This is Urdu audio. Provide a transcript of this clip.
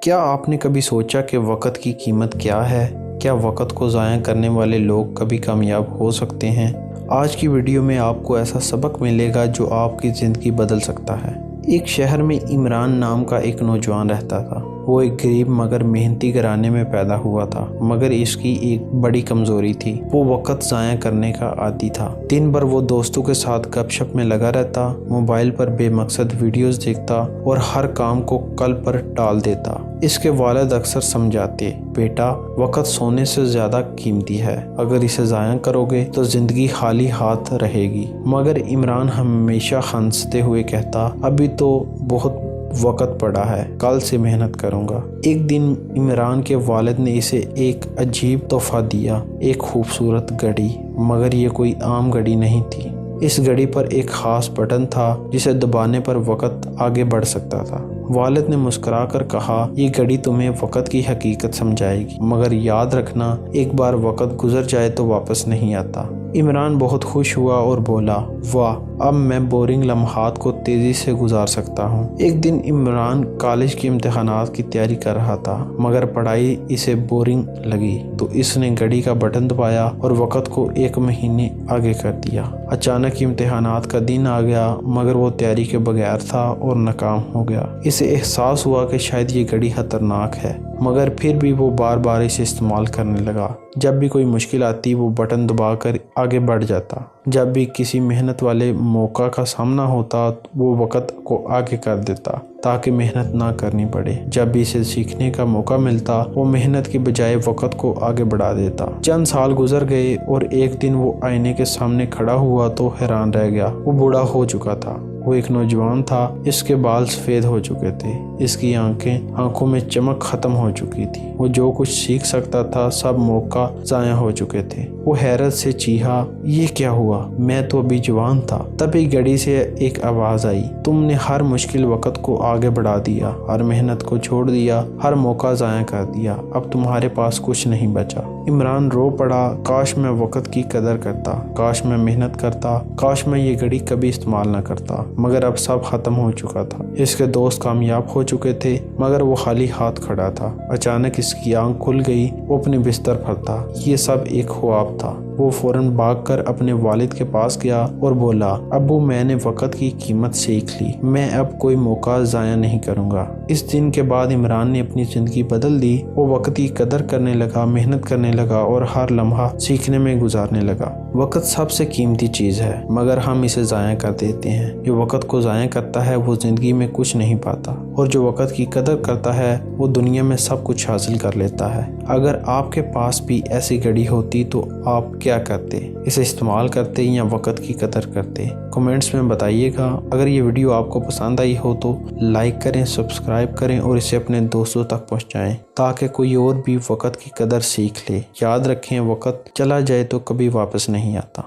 کیا آپ نے کبھی سوچا کہ وقت کی قیمت کیا ہے؟ کیا وقت کو ضائع کرنے والے لوگ کبھی کامیاب ہو سکتے ہیں؟ آج کی ویڈیو میں آپ کو ایسا سبق ملے گا جو آپ کی زندگی بدل سکتا ہے۔ ایک شہر میں عمران نام کا ایک نوجوان رہتا تھا۔ وہ ایک غریب مگر محنتی گھرانے میں پیدا ہوا تھا، مگر اس کی ایک بڑی کمزوری تھی، وہ وقت ضائع کرنے کا عادی تھا۔ دن بھر وہ دوستوں کے ساتھ گپ شپ میں لگا رہتا، موبائل پر بے مقصد ویڈیوز دیکھتا اور ہر کام کو کل پر ٹال دیتا۔ اس کے والد اکثر سمجھاتے، بیٹا وقت سونے سے زیادہ قیمتی ہے، اگر اسے ضائع کرو گے تو زندگی خالی ہاتھ رہے گی۔ مگر عمران ہمیشہ ہنستے ہوئے کہتا، ابھی تو بہت وقت پڑا ہے، کل سے محنت کروں گا۔ ایک دن عمران کے والد نے اسے ایک عجیب تحفہ دیا، ایک خوبصورت گھڑی، مگر یہ کوئی عام گھڑی نہیں تھی۔ اس گھڑی پر ایک خاص بٹن تھا جسے دبانے پر وقت آگے بڑھ سکتا تھا۔ والد نے مسکرا کر کہا، یہ گھڑی تمہیں وقت کی حقیقت سمجھائے گی، مگر یاد رکھنا ایک بار وقت گزر جائے تو واپس نہیں آتا۔ عمران بہت خوش ہوا اور بولا، واہ، اب میں بورنگ لمحات کو تیزی سے گزار سکتا ہوں۔ ایک دن عمران کالج کے امتحانات کی تیاری کر رہا تھا، مگر پڑھائی اسے بورنگ لگی تو اس نے گھڑی کا بٹن دبایا اور وقت کو 1 مہینے آگے کر دیا۔ اچانک امتحانات کا دن آ گیا، مگر وہ تیاری کے بغیر تھا اور ناکام ہو گیا۔ اسے احساس ہوا کہ شاید یہ گھڑی خطرناک ہے، مگر پھر بھی وہ بار بار اسے استعمال کرنے لگا۔ جب بھی کوئی مشکل آتی وہ بٹن دبا کر آگے بڑھ جاتا۔ جب بھی کسی محنت والے موقع کا سامنا ہوتا وہ وقت کو آگے کر دیتا تاکہ محنت نہ کرنی پڑے۔ جب بھی اسے سیکھنے کا موقع ملتا وہ محنت کی بجائے وقت کو آگے بڑھا دیتا۔ چند سال گزر گئے اور ایک دن وہ آئینے کے سامنے کھڑا ہوا تو حیران رہ گیا۔ وہ بوڑھا ہو چکا تھا، وہ ایک نوجوان تھا، اس کے بال سفید ہو چکے تھے، اس کی آنکھوں میں چمک ختم ہو چکی تھی، وہ جو کچھ سیکھ سکتا تھا سب موقع ضائع ہو چکے تھے۔ وہ حیرت سے چیخا، یہ کیا ہوا، میں تو ابھی جوان تھا۔ تبھی گھڑی سے ایک آواز آئی، تم نے ہر مشکل وقت کو آگے بڑھا دیا، ہر محنت کو چھوڑ دیا، ہر موقع ضائع کر دیا، اب تمہارے پاس کچھ نہیں بچا۔ عمران رو پڑا، کاش میں وقت کی قدر کرتا، کاش میں محنت کرتا، کاش میں یہ گھڑی کبھی استعمال نہ کرتا، مگر اب سب ختم ہو چکا تھا۔ اس کے دوست کامیاب ہو چکے تھے، مگر وہ خالی ہاتھ کھڑا تھا۔ اچانک اس کی آنکھ کھل گئی، وہ اپنے بستر پر تھا۔ یہ سب ایک خواب تھا۔ وہ فوراً بھاگ کر اپنے والد کے پاس گیا اور بولا، ابو میں نے وقت کی قیمت سیکھ لی، میں اب کوئی موقع ضائع نہیں کروں گا۔ اس دن کے بعد عمران نے اپنی زندگی بدل دی۔ وہ وقت کی قدر کرنے لگا، محنت کرنے لگا اور ہر لمحہ سیکھنے میں گزارنے لگا۔ وقت سب سے قیمتی چیز ہے، مگر ہم اسے ضائع کر دیتے ہیں۔ جو وقت کو ضائع کرتا ہے وہ زندگی میں کچھ نہیں پاتا، اور جو وقت کی قدر کرتا ہے وہ دنیا میں سب کچھ حاصل کر لیتا ہے۔ اگر آپ کے پاس بھی ایسی گھڑی ہوتی تو آپ کیا کرتے؟ اسے استعمال کرتے یا وقت کی قدر کرتے؟ کمنٹس میں بتائیے گا۔ اگر یہ ویڈیو آپ کو پسند آئی ہو تو لائک کریں، سبسکرائب کریں اور اسے اپنے دوستوں تک پہنچائیں تاکہ کوئی اور بھی وقت کی قدر سیکھ لے۔ یاد رکھیں، وقت چلا جائے تو کبھی واپس نہیں آتا۔